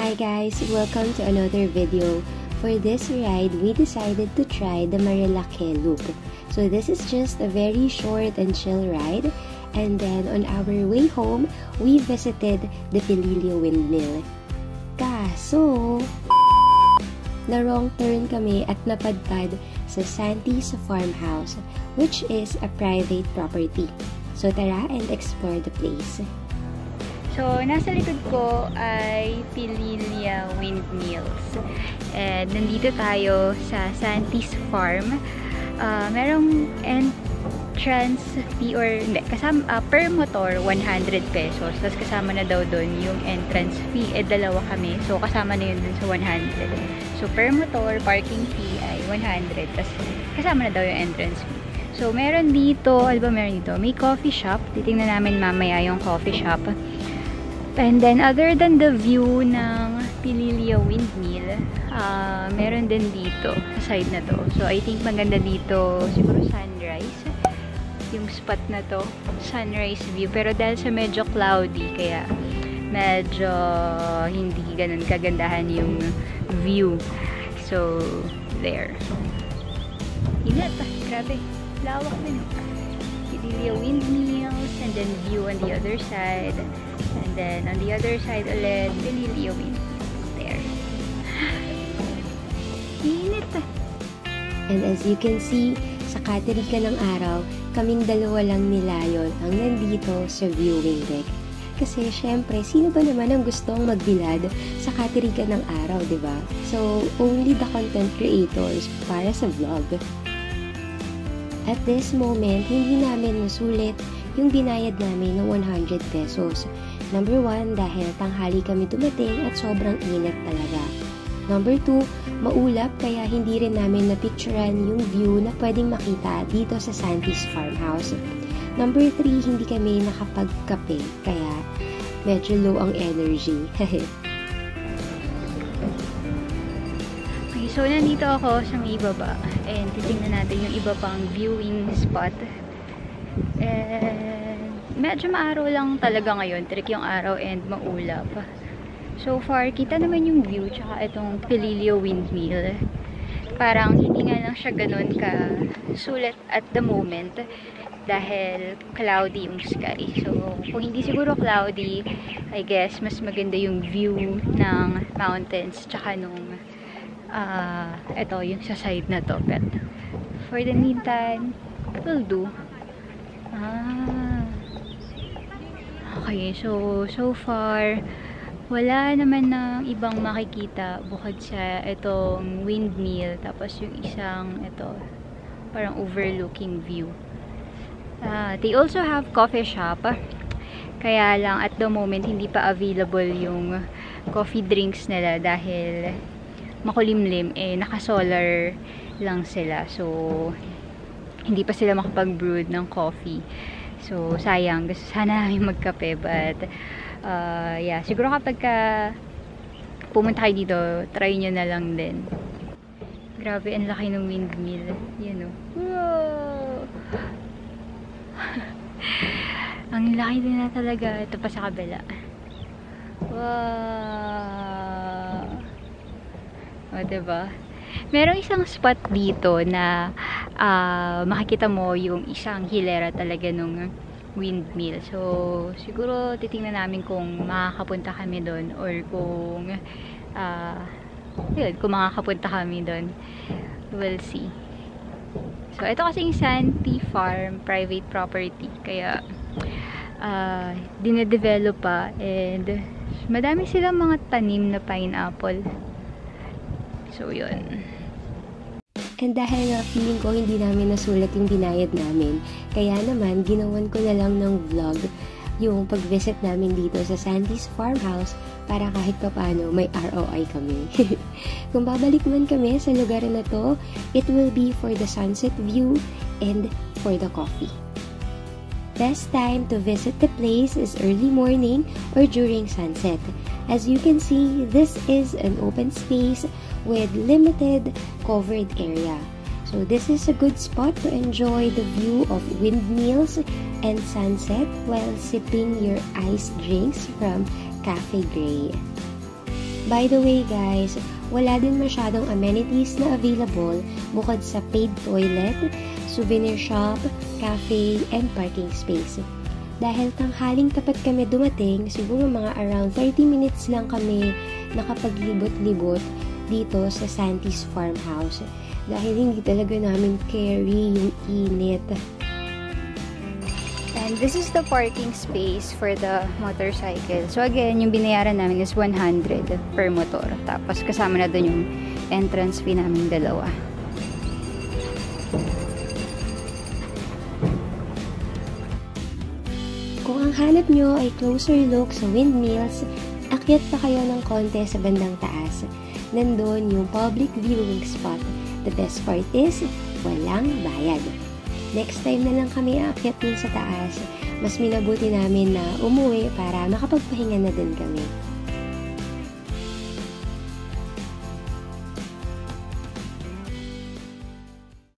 Hi guys! Welcome to another video. For this ride, we decided to try the Marilake Loop. So this is just a very short and chill ride. And then on our way home, we visited the Pililio Windmill. Kaso, na-wrong turn kami at napadpad sa Santis Farmhouse, which is a private property. So tara and explore the place. So, nasa likod ko ay Pililio Windmills. And nandito tayo sa Santis Farm. Merong entrance fee or hindi, kasama, per motor 100 pesos. Tapos kasama na daw doon yung entrance fee. Dalawa kami. So, kasama na yun dun sa 100. So, per motor, parking fee ay 100. Tapos kasama na daw yung entrance fee. So, meron dito, ano ba meron dito? May coffee shop. Titingnan namin mamaya yung coffee shop. And then, other than the view ng Pililio Windmill, meron din dito, sa side na to. So, I think maganda dito, siguro sunrise. Yung spot na to, sunrise view. Pero dahil sa medyo cloudy, kaya medyo hindi ganun kagandahan yung view. So, there. Ingat, grabe. Lawak din. Pililio Windmills, and then view on the other side. And then, on the other side ulit, Pililio Windmills. There. Init. And as you can see, sa katirika ng araw, kaming dalawa lang nila yon ang nandito sa viewing deck. Kasi, syempre, sino ba naman ang gustong magbilad sa katirika ng araw, diba? So, only the content creators para sa vlog. At this moment, hindi namin nasulit yung binayad namin ng 100 pesos. Number 1, dahil tanghali kami dumating at sobrang init talaga. Number 2, maulap kaya hindi rin namin napicturean yung view na pwedeng makita dito sa Santis Farmhouse. Number 3, hindi kami nakapagkape kaya medyo low ang energy. Okay, so nandito ako sa may ibaba and titingnan natin yung iba pang viewing spot. Medyo maaraw lang talaga ngayon, trick yung araw and maulap. So far, kita naman yung view, tsaka itong Pililio Windmill. Parang hindi nga lang siya ganun ka sulit at the moment dahil cloudy yung sky. So, kung hindi siguro cloudy, I guess mas maganda yung view ng mountains, tsaka nung ito, yung sa side na to. But for the meantime, will do. Okay, so far, wala naman na ibang makikita bukod sa itong windmill, tapos yung isang ito, parang overlooking view. They also have coffee shop, kaya lang at the moment hindi pa available yung coffee drinks nila dahil makulimlim, naka-solar lang sila. So, hindi pa sila makapag-brew ng coffee. So, sayang. Gusto sana namin magkape. But, yeah. Siguro kapag pumunta kayo dito, try nyo na lang din. Grabe, ang laki ng windmill. Yan o. Wow! Ang laki din na talaga. Ito pa sa kabila. Wow! O, diba? Merong isang spot dito na makikita mo yung isang hilera talaga nung windmill. So, siguro titingnan namin kung makakapunta kami doon or kung kung makakapunta kami doon. We'll see. So, ito kasing Santis Farm, private property. Kaya, dinedevelop pa and madami silang mga tanim na pineapple. So, yun. And dahil nga feeling ko hindi namin nasulat yung binayad namin, kaya naman ginawan ko na lang ng vlog yung pag-visit namin dito sa Santis Farmhouse para kahit papaano may ROI kami. Kung babalik man kami sa lugar na to, it will be for the sunset view and for the coffee. Best time to visit the place is early morning or during sunset. As you can see, this is an open space with limited covered area. So this is a good spot to enjoy the view of windmills and sunset while sipping your iced drinks from Cafe Gray. By the way guys, wala din masyadong amenities na available bukod sa paid toilet, souvenir shop, cafe, and parking space. Dahil tanghaling tapat kami dumating, siguro mga around 30 minutes lang kami nakapaglibot-libot dito sa Santis Farmhouse. Dahil hindi talaga namin carry yung init. And this is the parking space for the motorcycle. So again, yung binayaran namin is 100 per motor. Tapos kasama na dun yung entrance fee namin dalawa. Kung ang hanap nyo ay closer look sa windmills, akyat pa kayo ng konti sa bandang taas. Nandun yung public viewing spot. The best part is, walang bayad. Next time na lang kami aakyat dun sa taas, mas minabuti namin na umuwi para makapagpahinga na din kami.